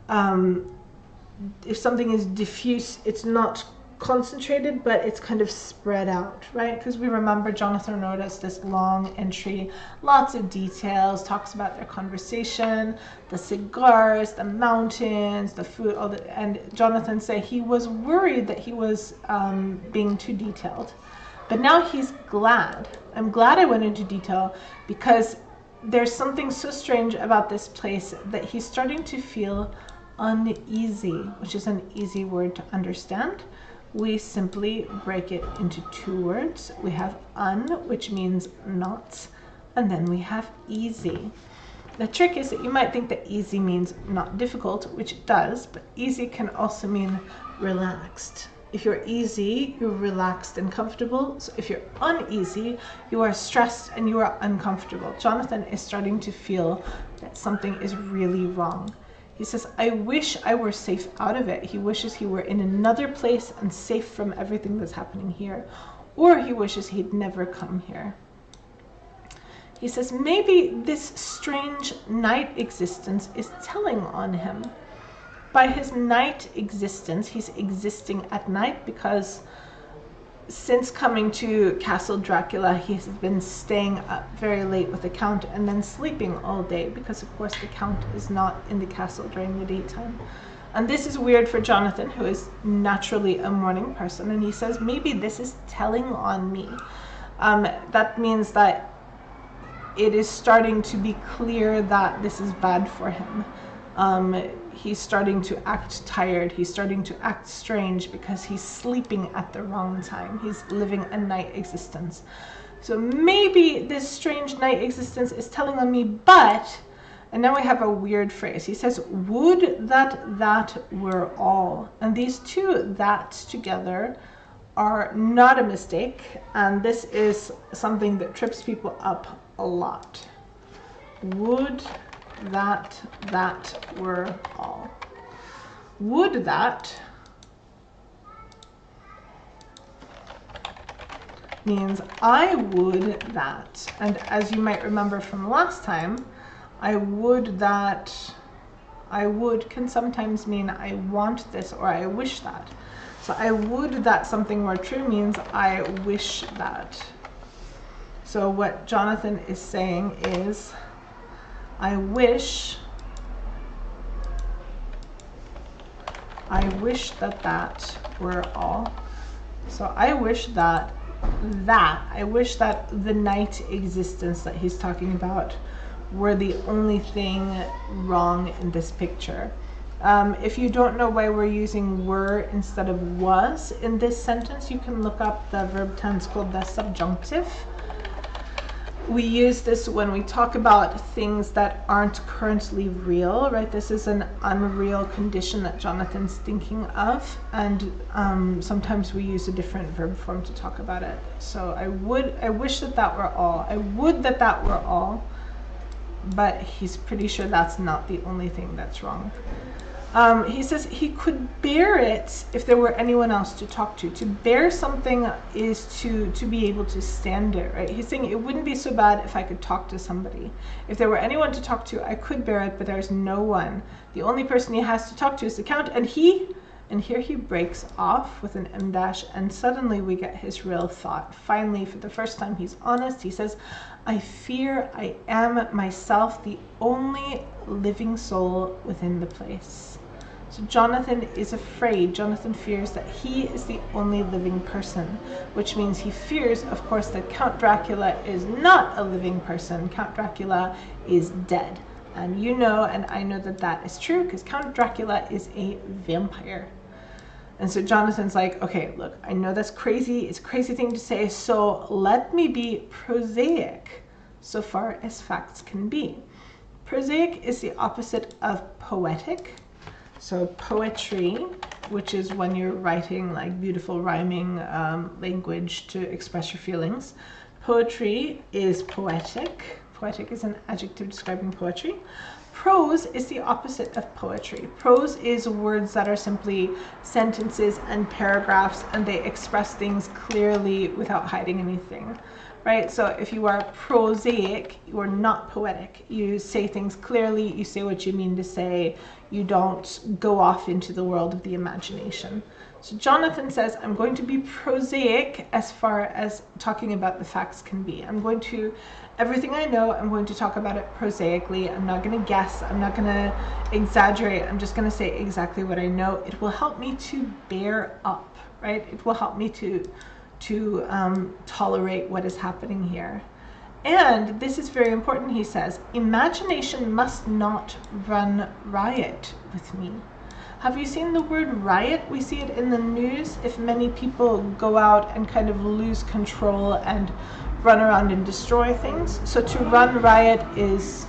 If something is diffuse, it's not concentrated, but it's kind of spread out, right? Because we remember Jonathan wrote us this long entry, lots of details, talks about their conversation, the cigars, the mountains, the food, and Jonathan said he was worried that he was being too detailed. But now he's glad. I'm glad I went into detail because there's something so strange about this place that he's starting to feel uneasy, which is an easy word to understand. We simply break it into two words. We have which means not, and then we have easy. The trick is that you might think that easy means not difficult, which it does, but easy can also mean relaxed. If you're easy, you're relaxed and comfortable. So if you're uneasy, you are stressed and you are uncomfortable. Jonathan is starting to feel that something is really wrong. He says, I wish I were safe out of it. He wishes he were in another place and safe from everything that's happening here. Or he wishes he'd never come here. He says, maybe this strange night existence is telling on him. By his night existence, he's existing at night because since coming to Castle Dracula, he has been staying up very late with the Count and then sleeping all day because, of course, the Count is not in the castle during the daytime. And this is weird for Jonathan, who is naturally a morning person. And he says, maybe this is telling on me. That means that it is starting to be clear that this is bad for him. He's starting to act tired. He's starting to act strange because he's sleeping at the wrong time. He's living a night existence. So maybe this strange night existence is telling on me, but, and now we have a weird phrase. He says, would that that were all. And these two that's together are not a mistake. And this is something that trips people up a lot. Would that that were all. Would that means I would that. And as you might remember from last time, I would can sometimes mean I want this or I wish that. So I would that something were true means I wish that. So what Jonathan is saying is, I wish that that were all. So I wish that the night existence that he's talking about were the only thing wrong in this picture. If you don't know why we're using were instead of was in this sentence, you can look up the verb tense called the subjunctive. We use this when we talk about things that aren't currently real, right? This is an unreal condition that Jonathan's thinking of, and sometimes we use a different verb form to talk about it. So I wish that that were all. I would that that were all, but he's pretty sure that's not the only thing that's wrong. He says he could bear it if there were anyone else to talk to. To bear something is to be able to stand it, right? He's saying it wouldn't be so bad if I could talk to somebody. If there were anyone to talk to, I could bear it, but there's no one. The only person he has to talk to is the Count, and here he breaks off with an M dash, and suddenly we get his real thought. Finally, for the first time, he's honest. He says, I fear I am myself the only living soul within the place. So Jonathan is afraid. Jonathan fears that he is the only living person, which means he fears, of course, that Count Dracula is not a living person. Count Dracula is dead. And you know, and I know that that is true because Count Dracula is a vampire. And so Jonathan's like, okay, look, I know that's crazy. It's a crazy thing to say. So let me be prosaic so far as facts can be. Prosaic is the opposite of poetic. So poetry, which is when you're writing like beautiful rhyming language to express your feelings. Poetry is poetic. Poetic is an adjective describing poetry. Prose is the opposite of poetry. Prose is words that are simply sentences and paragraphs, and they express things clearly without hiding anything, right? So if you are prosaic, you are not poetic. You say things clearly, you say what you mean to say, you don't go off into the world of the imagination. So Jonathan says, I'm going to be prosaic as far as talking about the facts can be. I'm going to, everything I know, I'm going to talk about it prosaically. I'm not going to guess. I'm not going to exaggerate. I'm just going to say exactly what I know. It will help me to bear up, right? It will help me to tolerate what is happening here. And this is very important, he says, imagination must not run riot with me. Have you seen the word riot? We see it in the news. If many people go out and kind of lose control and run around and destroy things. So to run riot is,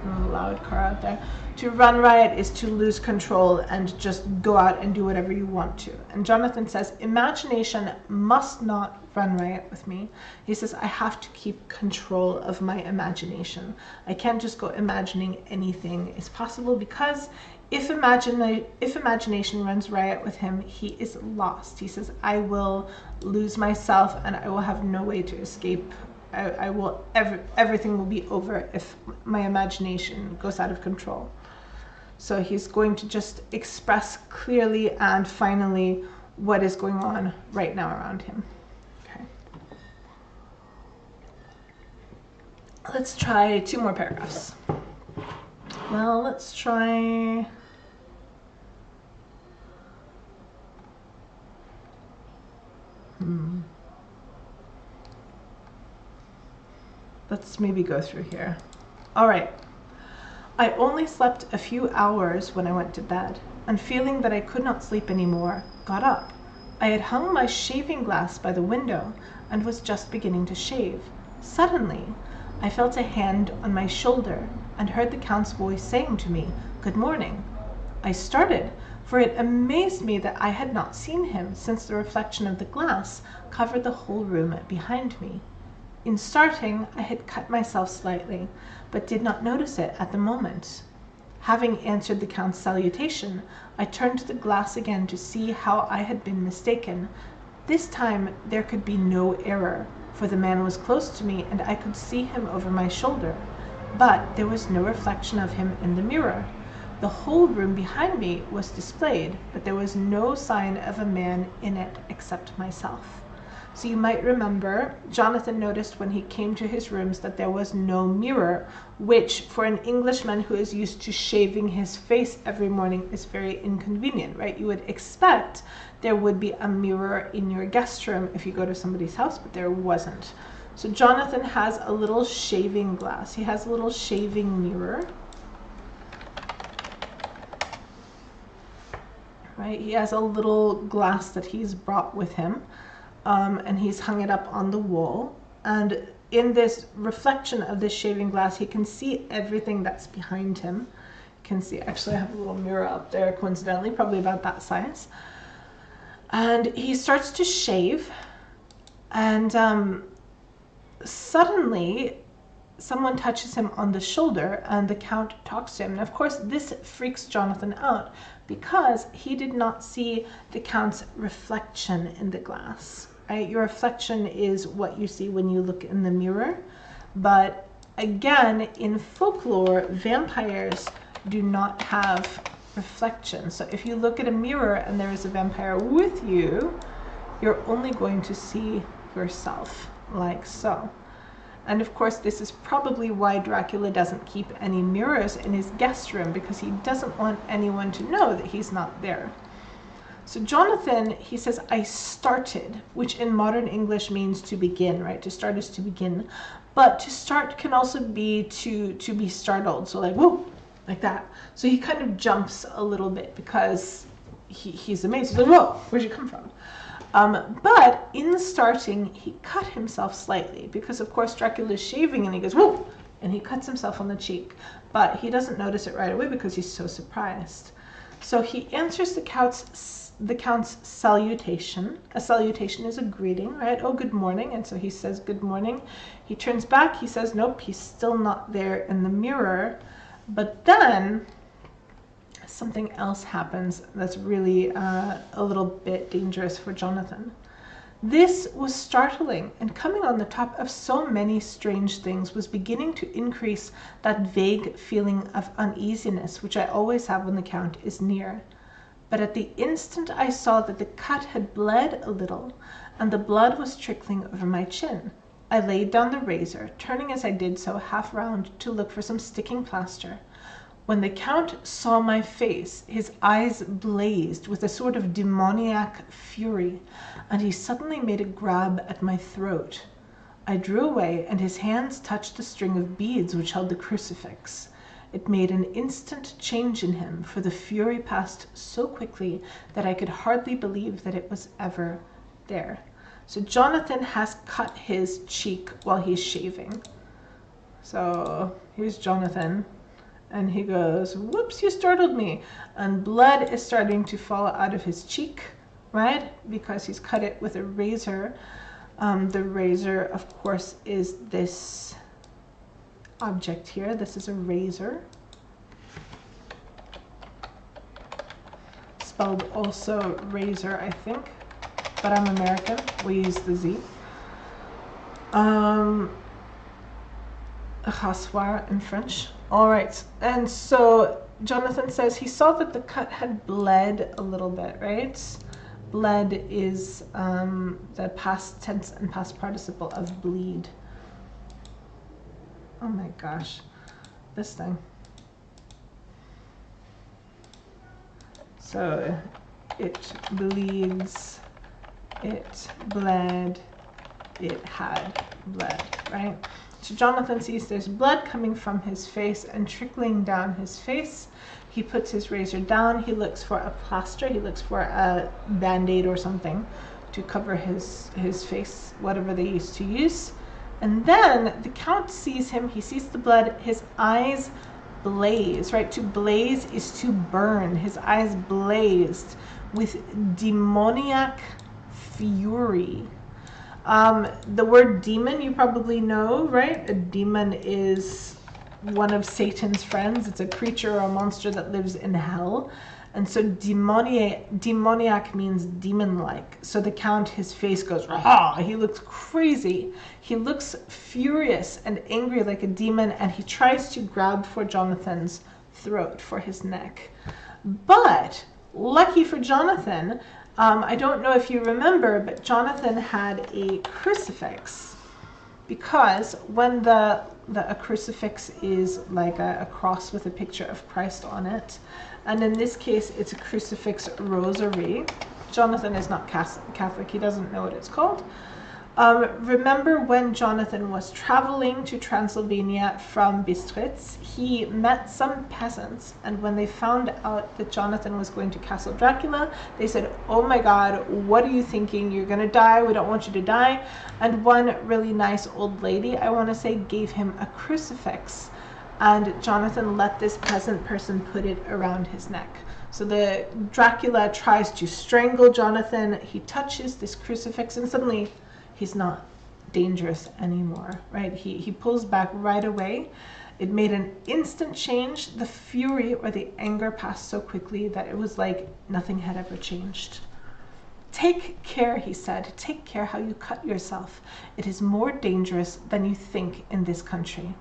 oh, loud car out there. To run riot is to lose control and just go out and do whatever you want to. And Jonathan says, imagination must not run riot with me. He says, I have to keep control of my imagination. I can't just go imagining anything is possible, because if imagination runs riot with him, he is lost. He says, I will lose myself and I will have no way to escape. Everything will be over if my imagination goes out of control. So he's going to just express clearly and finally what is going on right now around him. Okay. Let's try 2 more paragraphs. Well, let's try... Let's maybe go through here. All right. I only slept a few hours when I went to bed, and feeling that I could not sleep anymore, got up. I had hung my shaving glass by the window and was just beginning to shave. Suddenly, I felt a hand on my shoulder and heard the Count's voice saying to me, "Good morning." I started, for it amazed me that I had not seen him, since the reflection of the glass covered the whole room behind me. In starting, I had cut myself slightly, but did not notice it at the moment. Having answered the Count's salutation, I turned to the glass again to see how I had been mistaken. This time there could be no error, for the man was close to me and I could see him over my shoulder. But there was no reflection of him in the mirror. The whole room behind me was displayed, but there was no sign of a man in it except myself. So you might remember, Jonathan noticed when he came to his rooms that there was no mirror, which for an Englishman who is used to shaving his face every morning is very inconvenient, right? You would expect there would be a mirror in your guest room if you go to somebody's house, but there wasn't. So Jonathan has a little shaving glass. He has a little shaving mirror. Right? He has a little glass that he's brought with him. And he's hung it up on the wall, and in this reflection of this shaving glass he can see everything that's behind him. You can see, actually I have a little mirror up there coincidentally, probably about that size, and he starts to shave, and suddenly someone touches him on the shoulder and the Count talks to him. And of course this freaks Jonathan out because he did not see the Count's reflection in the glass. Right? Your reflection is what you see when you look in the mirror. But again, in folklore, vampires do not have reflection. So if you look at a mirror and there is a vampire with you, you're only going to see yourself, like so. And of course, this is probably why Dracula doesn't keep any mirrors in his guest room, because he doesn't want anyone to know that he's not there. So Jonathan, he says, I started, which in modern English means to begin, right? To start is to begin. But to start can also be to be startled. So like, whoa, like that. So he kind of jumps a little bit because he's amazed. He's like, whoa, where'd you come from? But in starting, he cut himself slightly because, of course, Dracula is shaving and he goes, whoa, and he cuts himself on the cheek. But he doesn't notice it right away because he's so surprised. So he answers the count's salutation. A salutation is a greeting, right? Oh, good morning. And so he says, good morning. He turns back. He says, nope, he's still not there in the mirror. But then something else happens that's really a little bit dangerous for Jonathan. This was startling, and coming on the top of so many strange things was beginning to increase that vague feeling of uneasiness which I always have when the Count is near. But at the instant I saw that the cut had bled a little, and the blood was trickling over my chin, I laid down the razor, turning as I did so half round to look for some sticking plaster. When the Count saw my face, his eyes blazed with a sort of demoniac fury, and he suddenly made a grab at my throat. I drew away, and his hands touched the string of beads which held the crucifix. It made an instant change in him, for the fury passed so quickly that I could hardly believe that it was ever there. So Jonathan has cut his cheek while he's shaving. So here's Jonathan. And he goes, whoops, you startled me. And blood is starting to fall out of his cheek, right? Because he's cut it with a razor. The razor, of course, is this object here. This is a razor. Spelled also razor, I think. But I'm American. We use the Z. Rasoir in French. All right, and so Jonathan says he saw that the cut had bled a little bit, right? Bled is the past tense and past participle of bleed. Oh my gosh, this thing. So it bleeds, it bled, it had bled, right? So Jonathan sees there's blood coming from his face and trickling down his face. He puts his razor down. He looks for a plaster. He looks for a Band-Aid or something to cover his face, whatever they used to use. And then the Count sees him. He sees the blood. His eyes blaze, right? To blaze is to burn. His eyes blazed with demoniac fury. The word demon you probably know, right? A demon is one of Satan's friends. It's a creature or a monster that lives in hell. And so demoniac means demon-like. So the Count, his face goes, rah! He looks crazy. He looks furious and angry like a demon, and he tries to grab for Jonathan's throat, for his neck. But lucky for Jonathan, I don't know if you remember, but Jonathan had a crucifix, because when a crucifix is like a cross with a picture of Christ on it, and in this case it's a crucifix rosary. Jonathan is not Catholic, he doesn't know what it's called. Remember when Jonathan was traveling to Transylvania from Bistritz, he met some peasants, and when they found out that Jonathan was going to Castle Dracula, they said, oh my god, what are you thinking? You're gonna die, we don't want you to die. And one really nice old lady, I want to say, gave him a crucifix, and Jonathan let this peasant person put it around his neck. So the Dracula tries to strangle Jonathan, he touches this crucifix, and suddenly he's not dangerous anymore, right? He pulls back right away. It made an instant change. The fury or the anger passed so quickly that it was like nothing had ever changed. Take care, he said. Take care how you cut yourself. It is more dangerous than you think in this country.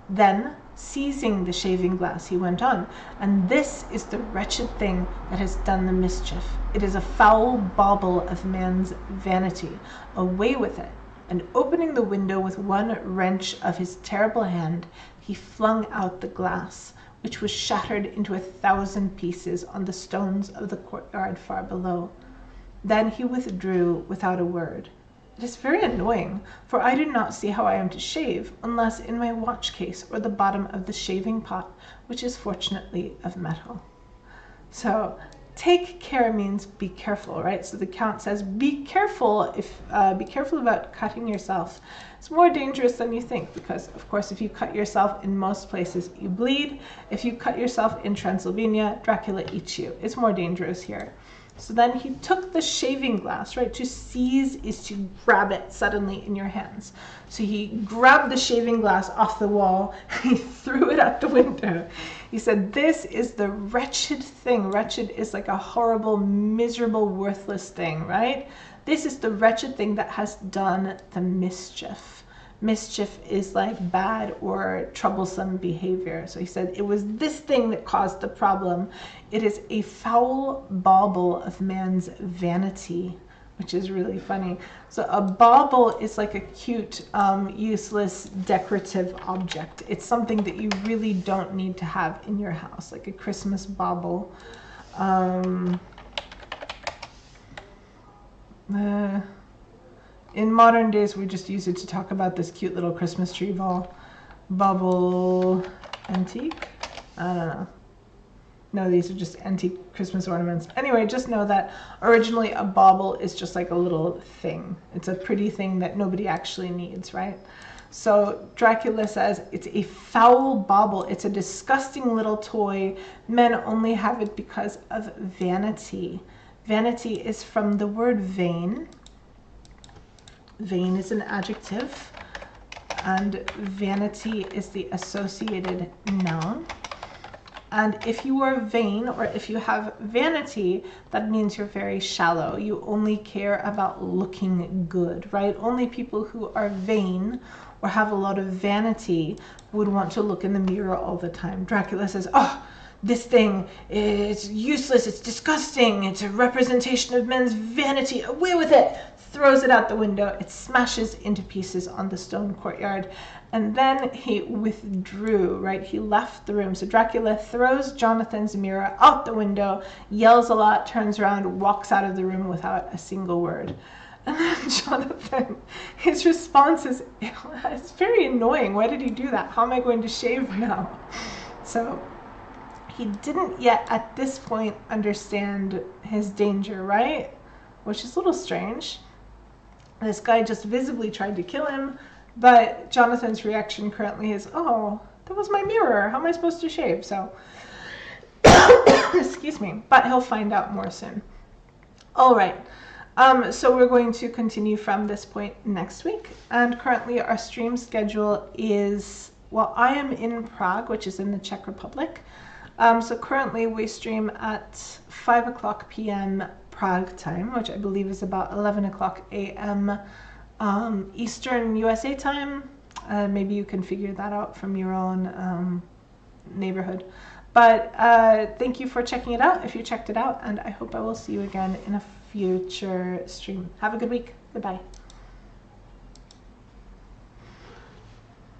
Then, seizing the shaving glass, he went on, and this is the wretched thing that has done the mischief. It is a foul bauble of man's vanity. Away with it. and opening the window with one wrench of his terrible hand, he flung out the glass, which was shattered into 1,000 pieces on the stones of the courtyard far below. Then he withdrew without a word. It is very annoying, for I do not see how I am to shave, unless in my watch case or the bottom of the shaving pot, which is fortunately of metal. So, take care means be careful, right? So the Count says, be careful about cutting yourself. It's more dangerous than you think, because of course if you cut yourself in most places you bleed. If you cut yourself in Transylvania, Dracula eats you. It's more dangerous here. So then he took the shaving glass, right? To seize is to grab it suddenly in your hands. So he grabbed the shaving glass off the wall, he threw it out the window. He said, this is the wretched thing. Wretched is like a horrible, miserable, worthless thing, right? This is the wretched thing that has done the mischief. Mischief is like bad or troublesome behavior. So he said it was this thing that caused the problem. It is a foul bauble of man's vanity, which is really funny. So a bauble is like a cute, useless, decorative object. It's something that you really don't need to have in your house, like a Christmas bauble. In modern days, we just use it to talk about this cute little Christmas tree bauble antique. I don't know. No, these are just antique Christmas ornaments. Anyway, just know that originally a bauble is just like a little thing. It's a pretty thing that nobody actually needs, right? So Dracula says it's a foul bauble. It's a disgusting little toy. Men only have it because of vanity. Vanity is from the word vain. Vain is an adjective, and vanity is the associated noun. And if you are vain, or if you have vanity, that means you're very shallow. You only care about looking good, right? Only people who are vain or have a lot of vanity would want to look in the mirror all the time. Dracula says, oh, this thing is useless, it's disgusting, it's a representation of men's vanity, away with it! Throws it out the window, it smashes into pieces on the stone courtyard, and then he withdrew, right? He left the room. So Dracula throws Jonathan's mirror out the window, yells a lot, turns around, walks out of the room without a single word. And then Jonathan, his response is, it's very annoying. Why did he do that? How am I going to shave now? So he didn't yet at this point understand his danger, right? Which is a little strange. This guy just visibly tried to kill him, but Jonathan's reaction currently is, oh, that was my mirror. How am I supposed to shave? So, excuse me, but he'll find out more soon. All right. So we're going to continue from this point next week. And currently our stream schedule is, well, I am in Prague, which is in the Czech Republic. So currently we stream at 5 o'clock p.m. Prague time, which I believe is about 11 o'clock a.m. Eastern USA time. Maybe you can figure that out from your own neighborhood. But thank you for checking it out if you checked it out, and I hope I will see you again in a future stream. Have a good week. Goodbye.